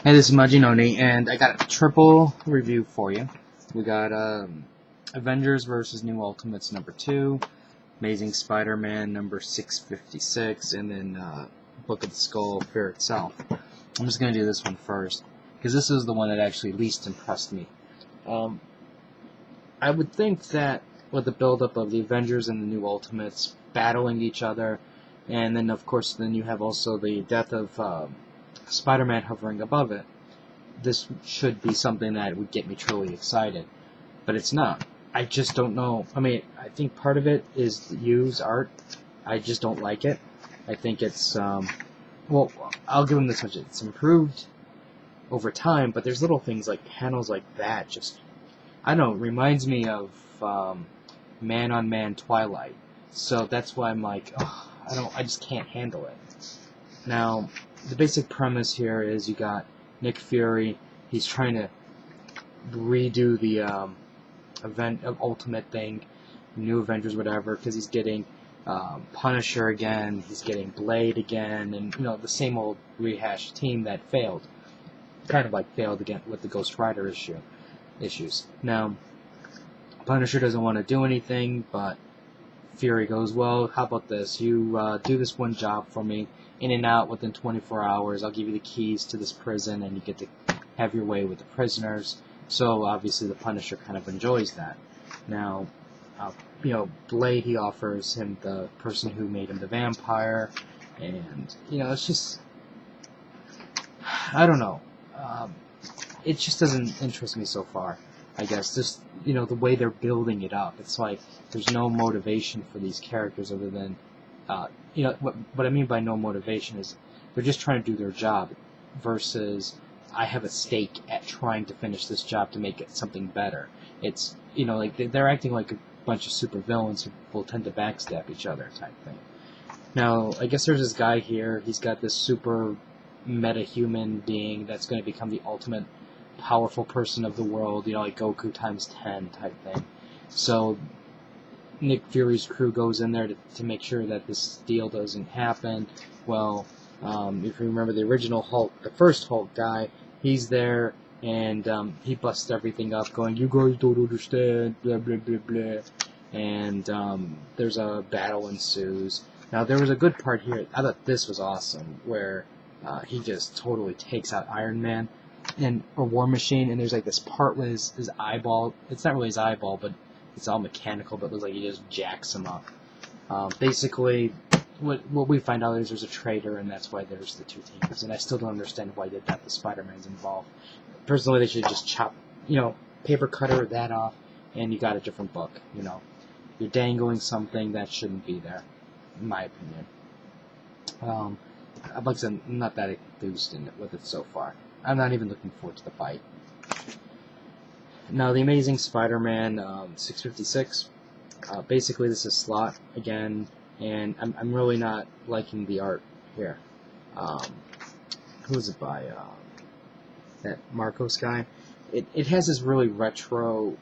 Hey, this is Majinoni, and I got a triple review for you. We got Avengers versus New Ultimates number 2, Amazing Spider-Man number 656, and then Book of the Skull, Fear Itself. I'm just going to do this one first, because this is the one that actually least impressed me. I would think that with the build-up of the Avengers and the New Ultimates battling each other, and then of course then you have also the death of Spider-Man hovering above it, this should be something that would get me truly excited. But it's not. I just don't know. I mean, I think part of it is Yu's art. I just don't like it. I think it's, well, I'll give him this much. It's improved over time, but there's little things like panels like that just, I don't know, it reminds me of Man on Man Twilight. So that's why I'm like, oh, I just can't handle it. Now, the basic premise here is you got Nick Fury. He's trying to redo the event of Ultimate thing, New Avengers, whatever, because he's getting Punisher again, he's getting Blade again, and the same old rehashed team that failed, kind of like failed again with the Ghost Rider issues. Now, Punisher doesn't want to do anything, but Fury goes, well, how about this? You do this one job for me, in and out within 24 hours. I'll give you the keys to this prison, and you get to have your way with the prisoners. So obviously the Punisher kind of enjoys that. Now, Blade, he offers him the person who made him the vampire, and it's just, I don't know. It just doesn't interest me so far. I guess just the way they're building it up. It's like there's no motivation for these characters other than what I mean by no motivation is they're just trying to do their job versus I have a stake at trying to finish this job to make it something better. It's like they're acting like a bunch of supervillains who will tend to backstab each other type thing. Now, I guess there's this guy here. He's got this super meta-human being that's going to become the ultimate powerful person of the world, like Goku times 10 type thing. So Nick Fury's crew goes in there to make sure that this deal doesn't happen. Well, if you remember the original Hulk, the first Hulk guy, he's there, and he busts everything up, going, "You guys don't understand, blah, blah, blah, blah." And there's a battle ensues. Now, there was a good part here. I thought this was awesome, where he just totally takes out Iron Man or War Machine, and there's like this part with his eyeball. It's not really his eyeball, but it's all mechanical, but it looks like he just jacks him up. Basically, what we find out is there's a traitor, and that's why there's the two teams. And I still don't understand why they did that. The Spider-Man's involved. Personally, they should just chop, paper cutter that off, and you got a different book. You're dangling something that shouldn't be there, in my opinion. Like I said, I'm not that enthused with it so far. I'm not even looking forward to the fight. Now, the Amazing Spider-Man 656. Basically, this is Slott again, and I'm really not liking the art here. Who is it by? That Marcos guy. It has this really retro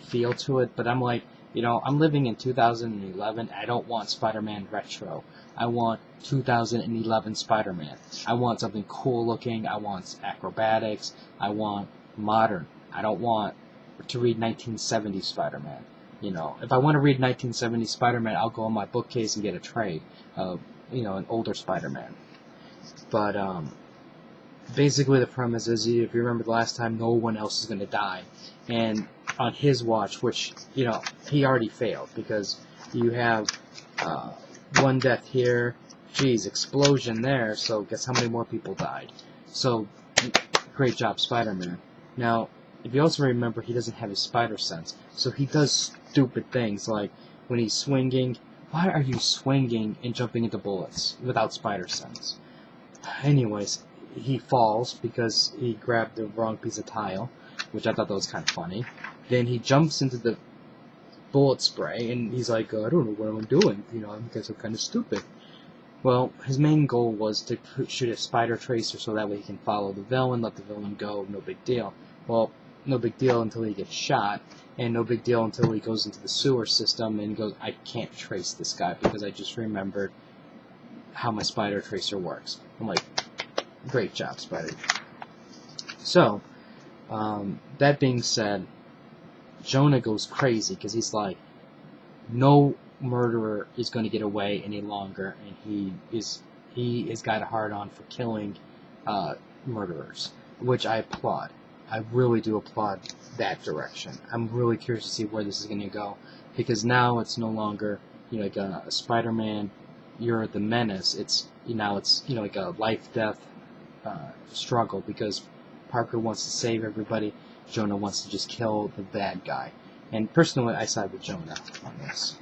feel to it, but I'm like, I'm living in 2011. I don't want Spider-Man retro. I want 2011 Spider-Man. I want something cool looking. I want acrobatics. I want modern. I don't want to read 1970s Spider-Man. If I want to read 1970s Spider-Man, I'll go on my bookcase and get a trade of, an older Spider-Man. But, basically the premise is, if you remember the last time, no one else is going to die. And on his watch, which, he already failed, because you have one death here, explosion there, so guess how many more people died. So, great job, Spider-Man. Now, if you also remember, he doesn't have his spider sense, so he does stupid things, like when he's swinging, why are you swinging and jumping into bullets without spider sense? Anyways, he falls because he grabbed the wrong piece of tile, which I thought that was kind of funny. Then he jumps into the bullet spray, and he's like, I don't know what I'm doing, I guess I'm kind of stupid. Well, his main goal was to shoot a spider tracer so that way he can follow the villain, let the villain go, no big deal. Well, no big deal until he gets shot, and no big deal until he goes into the sewer system and goes, I can't trace this guy because I just remembered how my spider tracer works. I'm like, great job, Spider. So, that being said, Jonah goes crazy because he's like, no murderer is going to get away any longer, and he has got a hard on for killing murderers, which I applaud. I really do applaud that direction. I'm really curious to see where this is going to go, because now it's no longer like a Spider-Man, you're the menace. It's like a life-death struggle, because Parker wants to save everybody, Jonah wants to just kill the bad guy. And personally, I side with Jonah on this,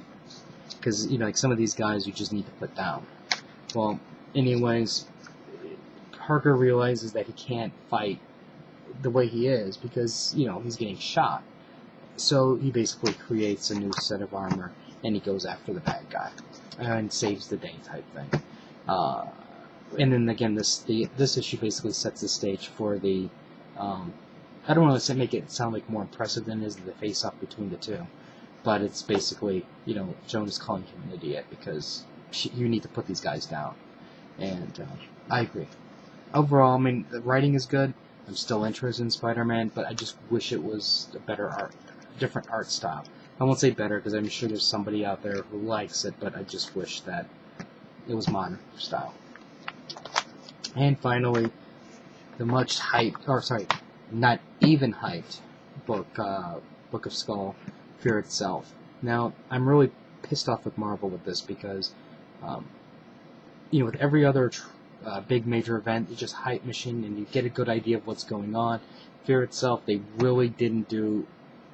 because like some of these guys you just need to put down. Well, anyways, Parker realizes that he can't fight the way he is because he's getting shot. So he basically creates a new set of armor and he goes after the bad guy and saves the day type thing. And then again, this issue basically sets the stage for the. I don't want to make it sound like more impressive than it is the face-off between the two, but it's basically Jonah's calling him an idiot because you need to put these guys down, and I agree. Overall, I mean, the writing is good. I'm still interested in Spider-Man, but I just wish it was a different art style. I won't say better because I'm sure there's somebody out there who likes it, but I just wish that it was modern style. And finally, the much hyped, not even hyped Book of Skull, Fear Itself. Now, I'm really pissed off with Marvel with this because, with every other big major event, it's just hype machine and you get a good idea of what's going on. Fear Itself, they really didn't do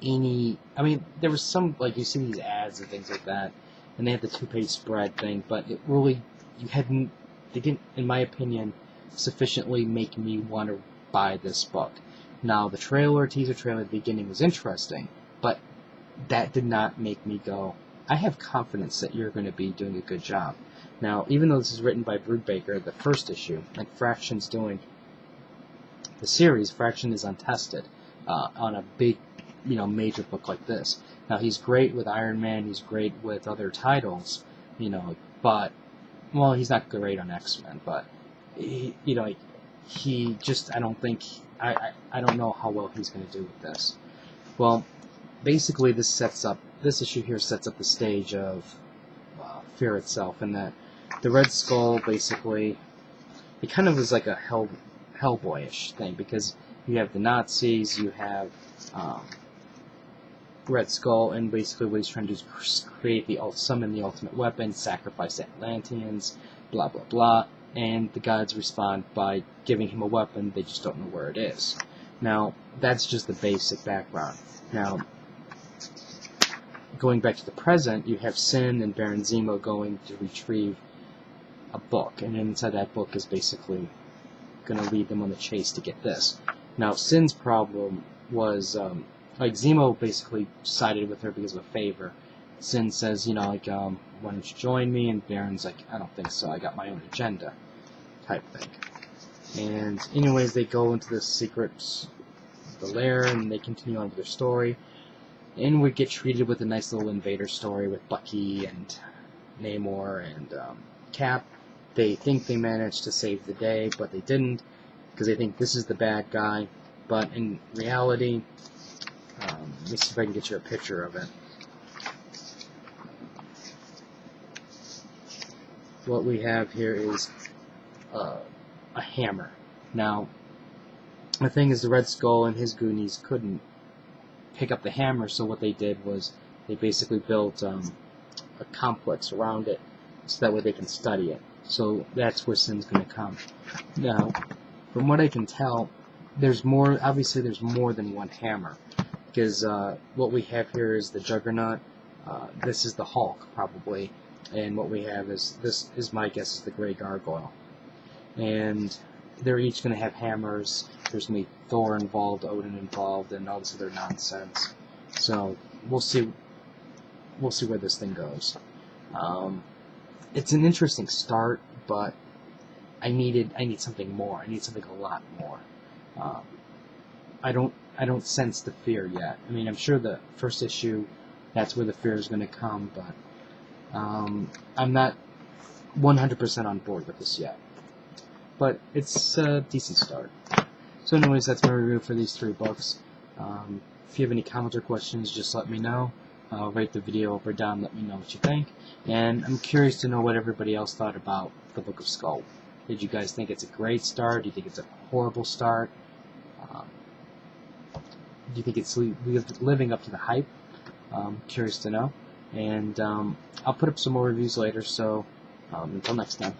any. I mean, there was some, like, you see these ads and things like that, and they had the 2-page spread thing, but it really, they didn't, in my opinion, sufficiently make me want to buy this book. Now, the teaser trailer at the beginning was interesting, but that did not make me go, I have confidence that you're going to be doing a good job. Now, even though this is written by Brubaker, the first issue, and Fraction's doing the series, Fraction is untested on a big, major book like this. Now, he's great with Iron Man, he's great with other titles, but, well, he's not great on X-Men, but, he just, I don't think, I don't know how well he's going to do with this. Well, basically this issue here sets up the stage of Fear Itself, and that the Red Skull basically, it kind of was like a Hellboyish thing, because you have the Nazis, you have Red Skull, and basically what he's trying to do is summon the ultimate weapon, sacrifice Atlanteans, blah blah blah, and the gods respond by giving him a weapon, they just don't know where it is. Now, that's just the basic background. Now, going back to the present, you have Sin and Baron Zemo going to retrieve a book, and inside that book is basically going to lead them on the chase to get this. Now, Sin's problem was, Zemo basically sided with her because of a favor. Sin says, why don't you join me? And Baron's like, I don't think so, I got my own agenda, type thing. And anyways, they go into the lair, and they continue on with their story. And we get treated with a nice little invader story with Bucky and Namor and Cap. They think they managed to save the day, but they didn't, because they think this is the bad guy. But in reality, let me see if I can get you a picture of it. What we have here is a hammer. Now, the thing is, the Red Skull and his Goonies couldn't pick up the hammer, so what they did was they basically built a complex around it so that way they can study it. So that's where Sin's going to come. Now, from what I can tell, obviously there's more than one hammer, because what we have here is the Juggernaut, this is the Hulk, probably, and what we have is my guess is the Grey Gargoyle. And they're each going to have hammers. There's going to be Thor involved, Odin involved, and all this other nonsense. So we'll see where this thing goes. It's an interesting start, but I need something more. I need something a lot more. I don't sense the fear yet. I mean, I'm sure the first issue, that's where the fear is going to come, but I'm not 100% on board with this yet. But it's a decent start. So anyways, that's my review for these 3 books. If you have any comments or questions, just let me know. Rate the video up or down, let me know what you think. And I'm curious to know what everybody else thought about the Book of Skull. Did you guys think it's a great start? Do you think it's a horrible start? Do you think it's living up to the hype? Curious to know. And I'll put up some more reviews later, so until next time.